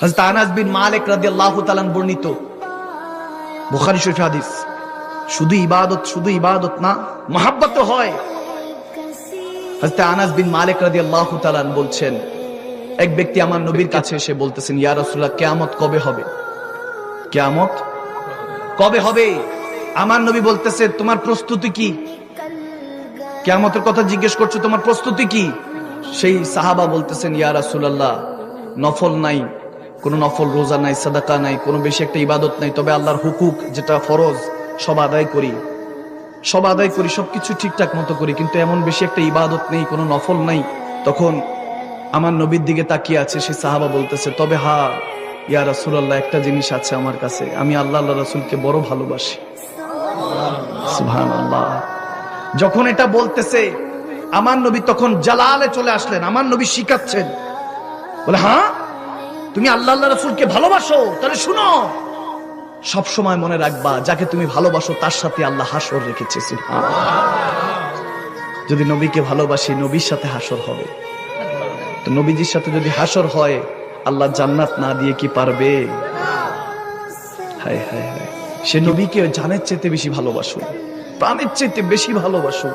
হযরত আনাস বিন মালিক রাদিয়াল্লাহু তাআলা বর্ণিত, বুখারী শরীফ হাদিস। শুধু ইবাদত না, মহব্বত হয়। হযরত আনাস বিন মালিক রাদিয়াল্লাহু তাআলা বলছেন, এক ব্যক্তি আমার নবীর কাছে এসে বলতেছেন, ইয়া রাসূলুল্লাহ, কিয়ামত কবে হবে? কিয়ামত কবে হবে? আমার নবী বলতেছে, তোমার প্রস্তুতি কি? কিয়ামতের কথা জিজ্ঞেস করছো, তোমার প্রস্তুতি কি? সেই সাহাবা বলতেছেন, ইয়া রাসূলুল্লাহ, নফল নাই, কোন নফল রোজা নাই, সাদাকা নাই, কোন বেশি একটা ইবাদত নাই, তবে আল্লাহর হুকুক যেটা ফরজ সব আদায় করি, সবকিছু ঠিকঠাক মতো করি, কিন্তু এমন বেশি একটা ইবাদত নেই, কোনো নফল নাই। তখন আমার নবীর দিকে তাকিয়ে আছে সেই সাহাবা বলতেছে, তবে হ্যাঁ ইয়া রাসূলুল্লাহ, একটা জিনিস আছে আমার কাছে, আমি আল্লাহ রাসূলকে বড় ভালোবাসি। সুবহানাল্লাহ। যখন এটা বলতেছে আমার নবী তখন জালালে চলে আসলেন, আমার নবী শিখাচ্ছেন, বলে, হ্যাঁ তুমি আল্লাহ রাসূলকে ভালোবাসো, তাহলে শুনো, সব সময় মনে রাখবা, যাকে তুমি ভালোবাসো তার সাথে আল্লাহ হাসর রেখেছে। সুবহানাল্লাহ। যদি নবীকে ভালোবাসি, নবীর সাথে হাসর হবে। তো নবীজির সাথে যদি হাসর হয়, আল্লাহ জান্নাত না দিয়ে কি পারবে? হায় হায় হায়, সে নবীকে জানের চাইতে বেশি ভালোবাসুন, প্রাণের চাইতে বেশি ভালোবাসুন।